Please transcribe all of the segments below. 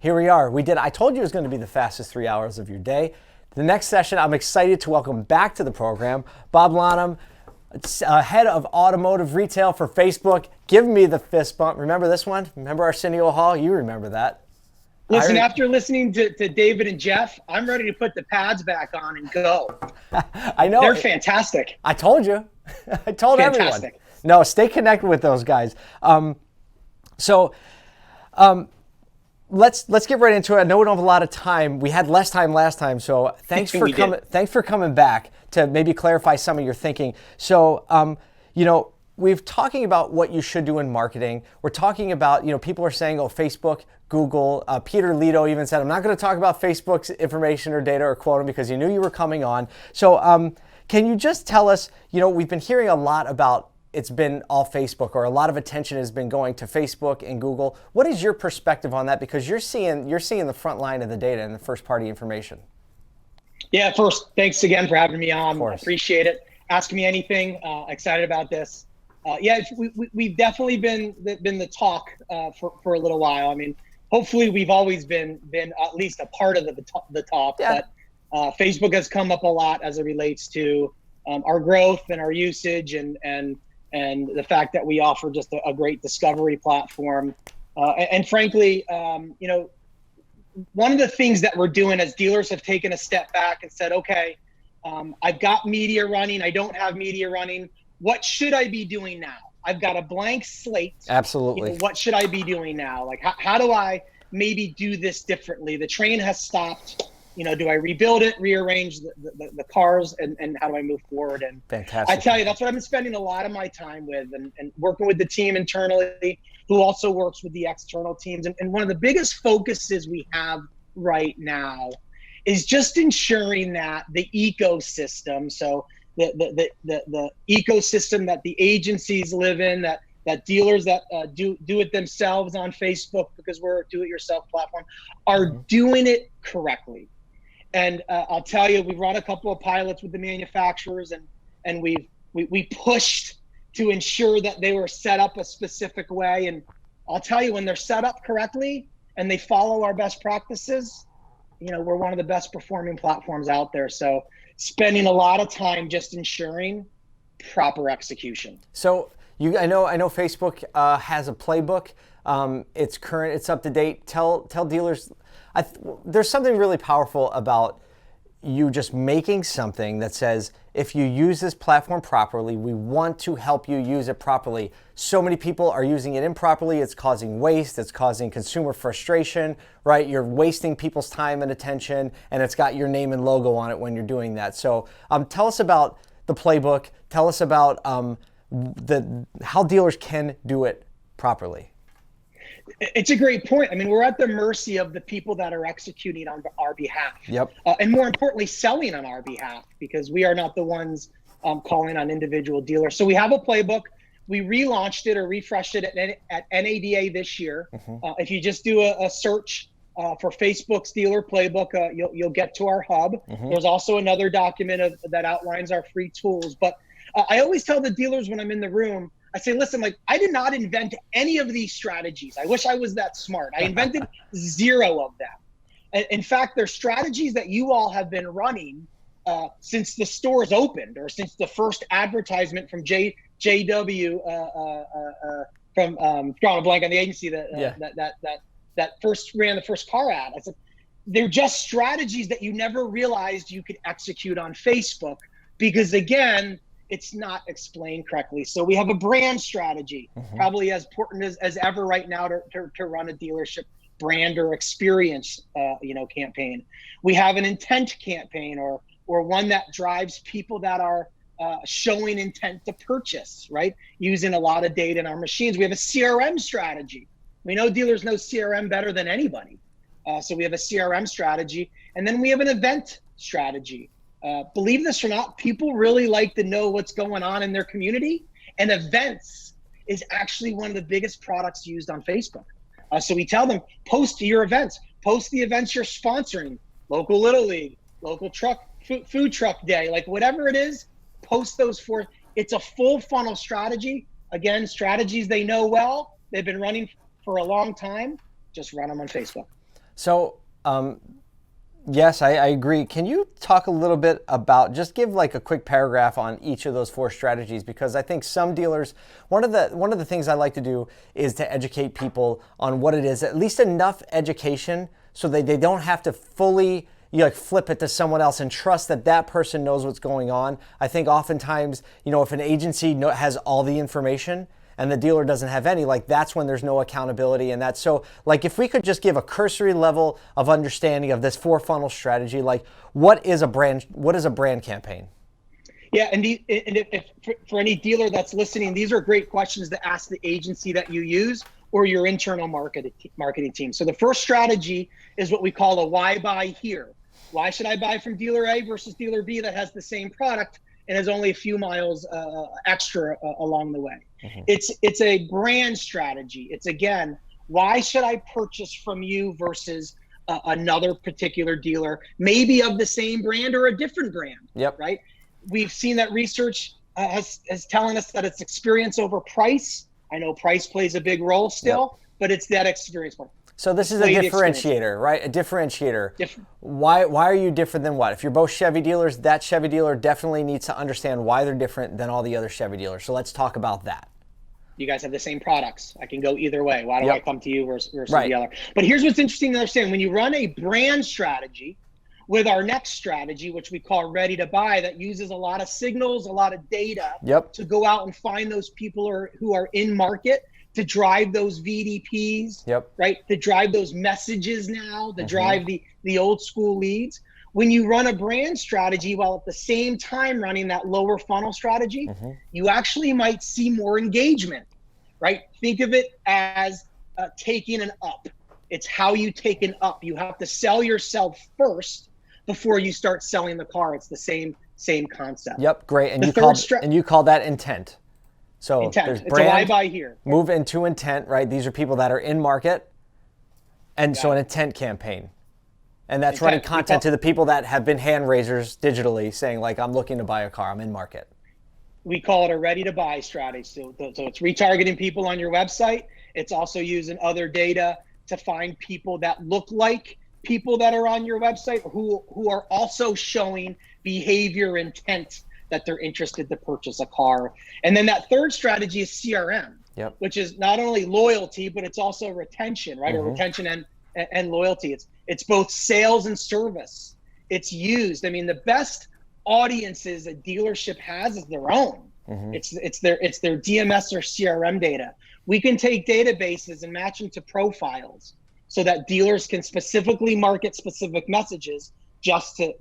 Here we are. We did. I told you it was going to be the fastest 3 hours of your day. The next session, I'm excited to welcome back to the program Bob Lanham, head of automotive retail for Facebook. Give me the fist bump. Remember this one? Remember Arsenio Hall? You remember that. Listen, after listening to David and Jeff, I'm ready to put the pads back on and go. I know. They're fantastic. I told you. I told Fantastic. everyone. No, stay connected with those guys. Let's get right into it. I know we don't have a lot of time. We had less time last time, so thanks for coming. Thanks for coming back to maybe clarify some of your thinking. So, we're talking about what you should do in marketing. We're talking about, people are saying, oh, Facebook, Google. Peter Lito even said, I'm not going to talk about Facebook's information or data or quote him because he knew you were coming on. So, can you just tell us? We've been hearing a lot about. It's been all Facebook, or a lot of attention has been going to Facebook and Google. What is your perspective on that? Because you're seeing the front line of the data and the first party information. Yeah, first, thanks again for having me on. I appreciate it. Ask me anything. Excited about this. We've definitely been the talk for a little while. I mean, hopefully we've always been at least a part of the talk. Yeah. But Facebook has come up a lot as it relates to our growth and our usage and the fact that we offer just a great discovery platform. And frankly, one of the things that we're doing as dealers have taken a step back and said, okay, I've got media running. I don't have media running. What should I be doing now? I've got a blank slate. Absolutely. What should I be doing now? Like, how do I maybe do this differently? The train has stopped. Do I rebuild it, rearrange the cars, and how do I move forward? And fantastic. I tell you, that's what I've been spending a lot of my time with, and working with the team internally, who also works with the external teams. And one of the biggest focuses we have right now is just ensuring that the ecosystem, so the ecosystem that the agencies live in, that dealers that do it themselves on Facebook, because we're a do-it-yourself platform, are doing it correctly. And I'll tell you, we've run a couple of pilots with the manufacturers, and we pushed to ensure that they were set up a specific way. And I'll tell you, when they're set up correctly and they follow our best practices, we're one of the best performing platforms out there. So spending a lot of time just ensuring proper execution. So I know Facebook has a playbook. It's current, it's up to date. Tell dealers. There's something really powerful about you just making something that says, if you use this platform properly, we want to help you use it properly. So many people are using it improperly. It's causing waste. It's causing consumer frustration, right? You're wasting people's time and attention, and it's got your name and logo on it when you're doing that. So tell us about the playbook. Tell us about how dealers can do it properly. It's a great point. I mean, we're at the mercy of the people that are executing on our behalf. Yep. And more importantly, selling on our behalf, because we are not the ones calling on individual dealers. So we have a playbook. We relaunched it or refreshed it at NADA this year. If you just do a search for Facebook's dealer playbook, you'll get to our hub. There's also another document that outlines our free tools. But I always tell the dealers when I'm in the room, I say, listen, I did not invent any of these strategies. I wish I was that smart. I invented 0 of them. In fact, they're strategies that you all have been running since the stores opened, or since the first advertisement from JW from drawing a blank on the agency that first ran the first car ad. I said, they're just strategies that you never realized you could execute on Facebook, because again, it's not explained correctly. So we have a brand strategy, probably as important as ever right now to run a dealership brand or experience, campaign. We have an intent campaign, or one that drives people that are showing intent to purchase, right? Using a lot of data in our machines. We have a CRM strategy. We know dealers know CRM better than anybody. So we have a CRM strategy, and then we have an event strategy. Believe this or not, people really like to know what's going on in their community, and events is actually one of the biggest products used on Facebook. So we tell them, post your events, post the events you're sponsoring, local Little League, local food truck day, like whatever it is, post those for. It's a full funnel strategy. Again, strategies they know well, they've been running for a long time, just run them on Facebook. So, yes, I agree. Can you talk a little bit about, just give like a quick paragraph on each of those 4 strategies? Because I think some dealers, one of the things I like to do is to educate people on what it is, at least enough education so they don't have to fully flip it to someone else and trust that that person knows what's going on. I think oftentimes, if an agency has all the information and the dealer doesn't have any, that's when there's no accountability. And that's so, if we could just give a cursory level of understanding of this 4 funnel strategy, what is a brand campaign? Yeah, and if for any dealer that's listening, these are great questions to ask the agency that you use or your internal marketing team. So the first strategy is what we call a why buy here. Why should I buy from dealer A versus dealer B that has the same product and is only a few miles extra along the way? Mm-hmm. It's a brand strategy. It's, again, why should I purchase from you versus another particular dealer, maybe of the same brand or a different brand? Yep. Right. We've seen that research has telling us that it's experience over price. I know price plays a big role still, yep, but it's that experience part. So this is a differentiator, right? A differentiator. Why are you different than what? If you're both Chevy dealers, that Chevy dealer definitely needs to understand why they're different than all the other Chevy dealers. So let's talk about that. You guys have the same products. I can go either way. Why do I come to you versus right, the other? But here's what's interesting to understand. When you run a brand strategy with our next strategy, which we call ready to buy, that uses a lot of signals, a lot of data, yep, to go out and find those people who are in market, to drive those VDPs, yep, right? To drive those messages now, to drive the old school leads. When you run a brand strategy while at the same time running that lower funnel strategy, you actually might see more engagement, right? Think of it as taking an up. It's how you take an up. You have to sell yourself first before you start selling the car. It's the same concept. Yep, great. And you call that intent. So intent. There's it's brand, a why buy here. Move into intent, right? These are people that are in market. And so an intent campaign. And that's running content to the people that have been hand raisers digitally saying, I'm looking to buy a car, I'm in market. We call it a ready to buy strategy. So it's retargeting people on your website. It's also using other data to find people that look like people that are on your website who are also showing behavior intent that they're interested to purchase a car. And then that third strategy is CRM, yep, which is not only loyalty, but it's also retention, right? Or retention and loyalty. It's both sales and service. It's used. I mean, the best audiences a dealership has is their own. It's their DMS or CRM data. We can take databases and match them to profiles so that dealers can specifically market specific messages just to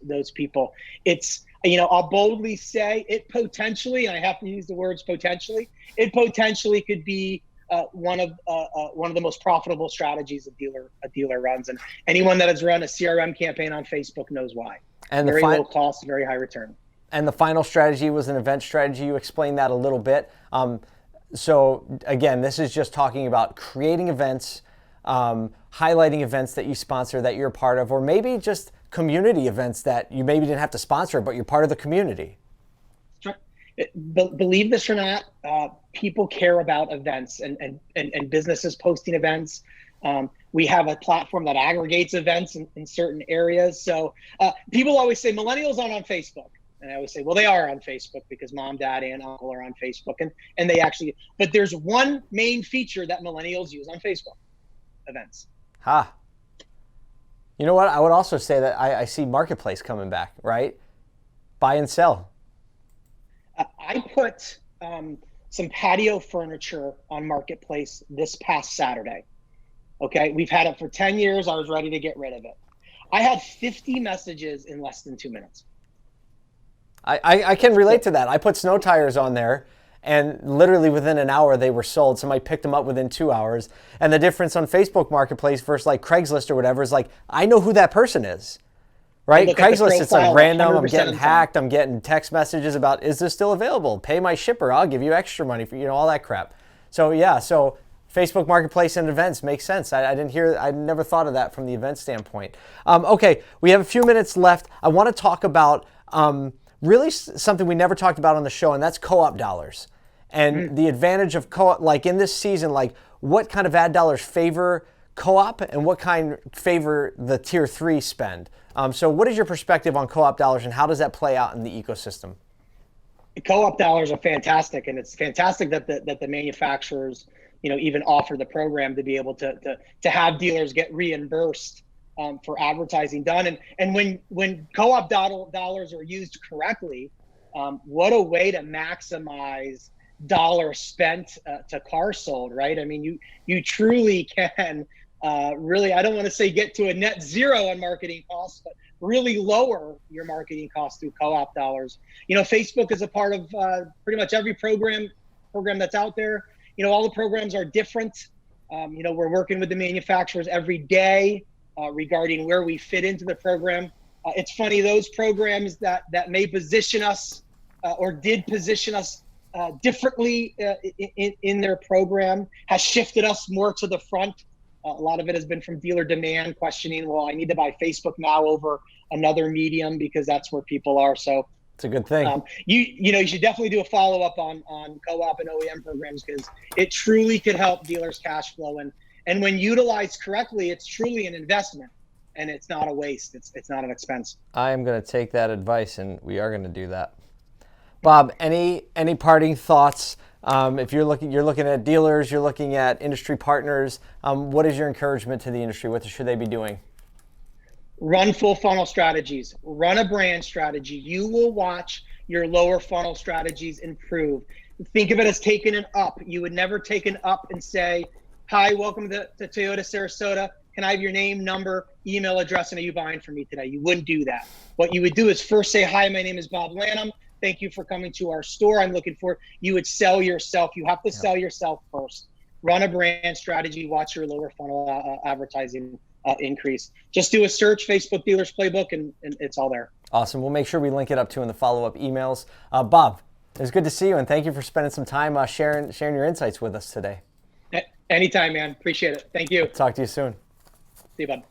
those people. It's, I'll boldly say it potentially, and I have to use the words potentially, it potentially could be one of the most profitable strategies a dealer runs. And anyone that has run a CRM campaign on Facebook knows why. And very low cost, very high return. And the final strategy was an event strategy. You explained that a little bit. So again, this is just talking about creating events, highlighting events that you sponsor, that you're a part of, or maybe just community events that you maybe didn't have to sponsor, but you're part of the community. Believe this or not, people care about events and businesses posting events. We have a platform that aggregates events in certain areas. So people always say millennials aren't on Facebook. And I always say, well, they are on Facebook because mom, dad, and uncle are on Facebook. And they actually, but there's one main feature that millennials use on Facebook: events. You know what? I would also say that I see Marketplace coming back, right? Buy and sell. I put some patio furniture on Marketplace this past Saturday. Okay, we've had it for 10 years. I was ready to get rid of it. I had 50 messages in less than 2 minutes. I can relate to that. I put snow tires on there, and literally within an hour they were sold. Somebody picked them up within 2 hours. And the difference on Facebook Marketplace versus Craigslist or whatever is I know who that person is. Right? Craigslist, it's random. I'm getting hacked. I'm getting text messages about, is this still available? Pay my shipper. I'll give you extra money for, all that crap. So yeah, so Facebook Marketplace and events makes sense. I never thought of that from the event standpoint. Okay, we have a few minutes left. I want to talk about really something we never talked about on the show, and that's co-op dollars. And the advantage of co-op, in this season, what kind of ad dollars favor co-op and what kind favor the tier 3 spend. So what is your perspective on co-op dollars and how does that play out in the ecosystem? Co-op dollars are fantastic, and it's fantastic that the manufacturers, even offer the program to be able to have dealers get reimbursed for advertising done. And when co-op dollars are used correctly, what a way to maximize dollars spent to cars sold, right? I mean, you truly can really, I don't want to say get to a net zero on marketing costs, but really lower your marketing costs through co-op dollars. Facebook is a part of pretty much every program that's out there. All the programs are different. We're working with the manufacturers every day regarding where we fit into the program. It's funny, those programs that may position us or did position us differently in their program has shifted us more to the front. A lot of it has been from dealer demand, questioning, well, I need to buy Facebook now over another medium because that's where people are. So it's a good thing. You should definitely do a follow-up on co-op and OEM programs because it truly could help dealers' cash flow. And when utilized correctly, it's truly an investment and it's not a waste. It's not an expense. I am going to take that advice and we are going to do that. Bob, any parting thoughts? If you're looking at dealers, you're looking at industry partners, what is your encouragement to the industry? What should they be doing? Run full funnel strategies. Run a brand strategy. You will watch your lower funnel strategies improve. Think of it as taking an up. You would never take an up and say, hi, welcome to Toyota Sarasota. Can I have your name, number, email address, and are you buying from me today? You wouldn't do that. What you would do is first say, hi, my name is Bob Lanham. Thank you for coming to our store. I'm looking for, you would sell yourself. You have to sell yourself first. Run a brand strategy, watch your lower funnel advertising increase. Just do a search, Facebook Dealers Playbook, and it's all there. Awesome. We'll make sure we link it up too in the follow-up emails. Bob, it was good to see you, and thank you for spending some time sharing your insights with us today. Anytime, man. Appreciate it. Thank you. Talk to you soon. See you, bud.